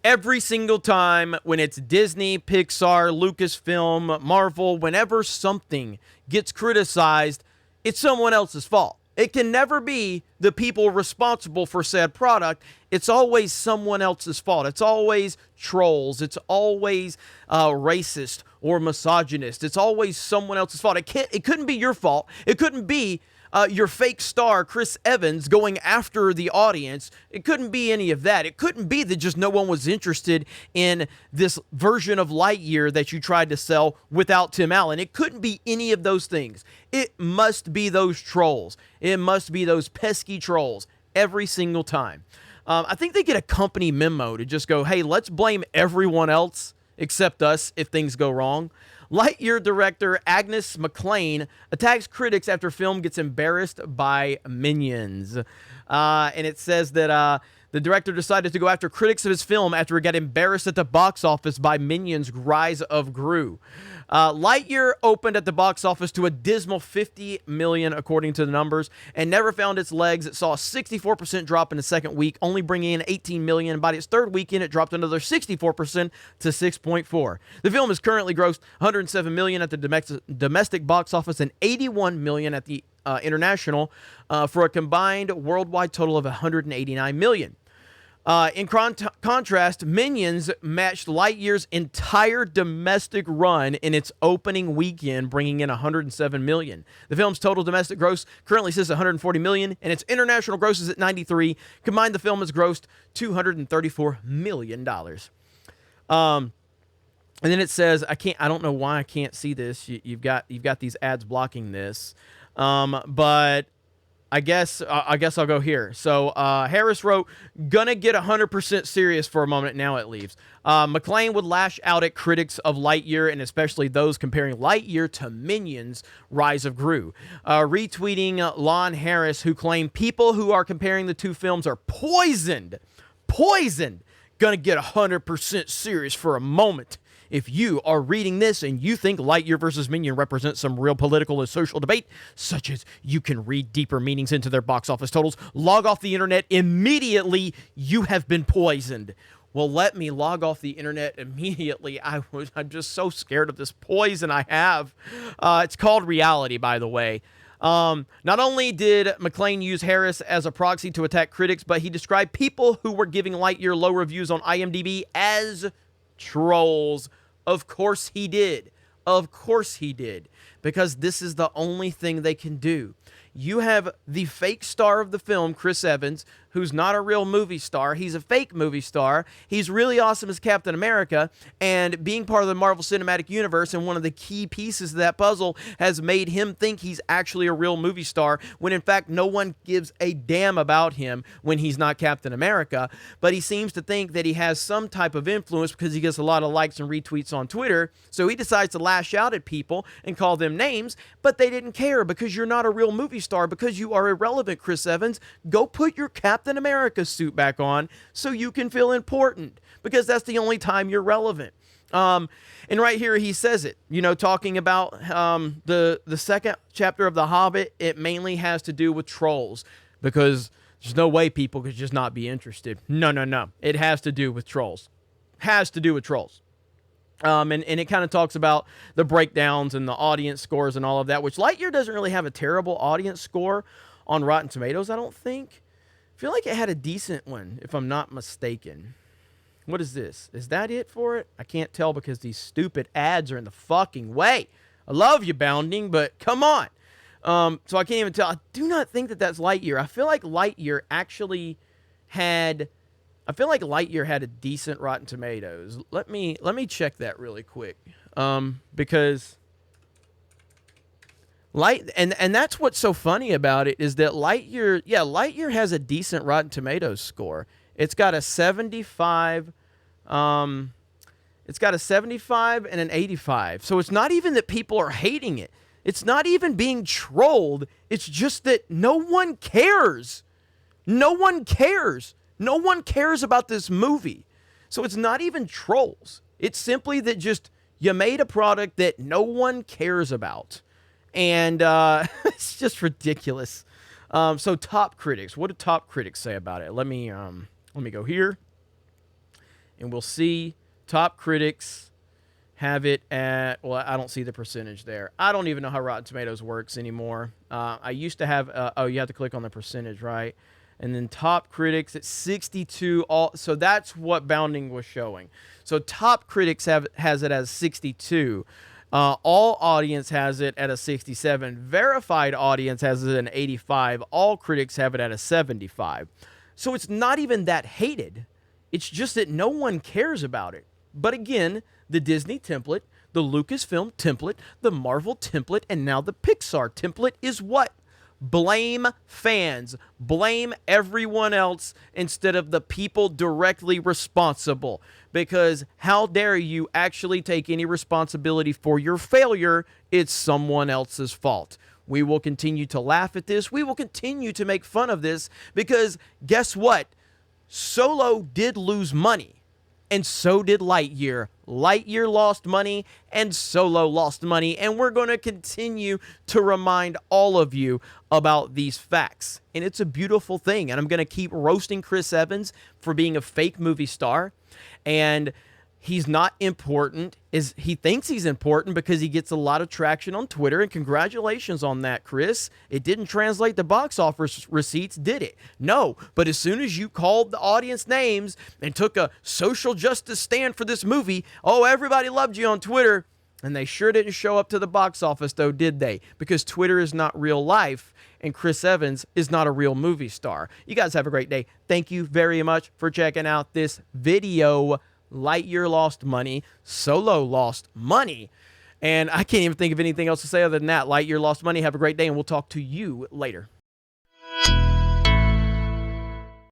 Every single time when it's Disney, Pixar, Lucasfilm, Marvel, whenever something gets criticized, it's someone else's fault. It can never be the people responsible for said product. It's always someone else's fault. It's always trolls. It's always racist or misogynist. It's always someone else's fault. It couldn't be your fault. It couldn't be your fake star, Chris Evans, going after the audience. It couldn't be any of that. It couldn't be that just no one was interested in this version of Lightyear that you tried to sell without Tim Allen. It couldn't be any of those things. It must be those trolls. It must be those pesky trolls every single time. I think they get a company memo to just go, hey, let's blame everyone else except us if things go wrong. Lightyear director Agnes McLean attacks critics after film gets embarrassed by Minions. And it says that the director decided to go after critics of his film after it got embarrassed at the box office by Minions' Rise of Gru. Lightyear opened at the box office to a dismal $50 million, according to the numbers, and never found its legs. It saw a 64% drop in the second week, only bringing in $18 million. By its third weekend, it dropped another 64% to 6.4. The film has currently grossed $107 million at the domestic box office and $81 million at the international, for a combined worldwide total of $189 million. In contrast, Minions matched Lightyear's entire domestic run in its opening weekend, bringing in $107 million. The film's total domestic gross currently sits at $140 million, and its international gross is at $93 million. Combined, the film has grossed $234 million. And then it says, I don't know why I can't see this. You've got these ads blocking this, but I guess I'll go here. So Harris wrote, gonna get 100% serious for a moment now it leaves. McLean would lash out at critics of Lightyear, and especially those comparing Lightyear to Minions' Rise of Gru. Retweeting Lon Harris, who claimed people who are comparing the two films are poisoned. Gonna get 100% serious for a moment. If you are reading this and you think Lightyear versus Minion represents some real political and social debate, such as you can read deeper meanings into their box office totals, log off the internet immediately. You have been poisoned. Well, let me log off the internet immediately. I'm just so scared of this poison I have. It's called reality, by the way. Not only did McLean use Harris as a proxy to attack critics, but he described people who were giving Lightyear low reviews on IMDb as trolls. Of course he did. Because this is the only thing they can do. You have the fake star of the film, Chris Evans, who's not a real movie star. He's a fake movie star. He's really awesome as Captain America, and being part of the Marvel Cinematic Universe and one of the key pieces of that puzzle has made him think he's actually a real movie star, when in fact no one gives a damn about him when he's not Captain America. But he seems to think that he has some type of influence because he gets a lot of likes and retweets on Twitter, so he decides to lash out at people and call them names, but they didn't care because you're not a real movie star, because you are irrelevant, Chris Evans. Go put your Captain America suit back on so you can feel important, because that's the only time you're relevant. And right here he says it, talking about the second chapter of The Hobbit. It mainly has to do with trolls, because there's no way people could just not be interested. No. It has to do with trolls. And it kind of talks about the breakdowns and the audience scores and all of that, which Lightyear doesn't really have a terrible audience score on Rotten Tomatoes, I don't think. I feel like it had a decent one, if I'm not mistaken. What is this? Is that it for it? I can't tell because these stupid ads are in the fucking way. I love you, Bounding, but come on. So I can't even tell. I do not think that that's Lightyear. I feel like Lightyear had a decent Rotten Tomatoes. Let me check that really quick. Because and that's what's so funny about it, is that Lightyear has a decent Rotten Tomatoes score. It's got a 75 and an 85. So it's not even that people are hating it. It's not even being trolled. It's just that no one cares. No one cares about this movie. So it's not even trolls. It's simply that just you made a product that no one cares about. And it's just ridiculous. So top critics. What do top critics say about it? Let me go here. And we'll see top critics have it at, well, I don't see the percentage there. I don't even know how Rotten Tomatoes works anymore. I used to have, oh, you have to click on the percentage, right? And then top critics at 62. So that's what Bounding was showing. So top critics has it as 62. All audience has it at a 67. Verified audience has it at an 85. All critics have it at a 75. So it's not even that hated. It's just that no one cares about it. But again, the Disney template, the Lucasfilm template, the Marvel template, and now the Pixar template is what? Blame fans. Blame everyone else instead of the people directly responsible. Because how dare you actually take any responsibility for your failure? It's someone else's fault. We will continue to laugh at this. We will continue to make fun of this because guess what? Solo did lose money. And so did Lightyear. Lightyear lost money and Solo lost money. And we're going to continue to remind all of you about these facts. And it's a beautiful thing. And I'm going to keep roasting Chris Evans for being a fake movie star. And he's not important. He thinks he's important because he gets a lot of traction on Twitter. And congratulations on that, Chris. It didn't translate the box office receipts, did it? No. But as soon as you called the audience names and took a social justice stand for this movie, oh, everybody loved you on Twitter. And they sure didn't show up to the box office, though, did they? Because Twitter is not real life, and Chris Evans is not a real movie star. You guys have a great day. Thank you very much for checking out this video. Lightyear lost money. Solo lost money. And I can't even think of anything else to say other than that. Lightyear lost money. Have a great day, and we'll talk to you later.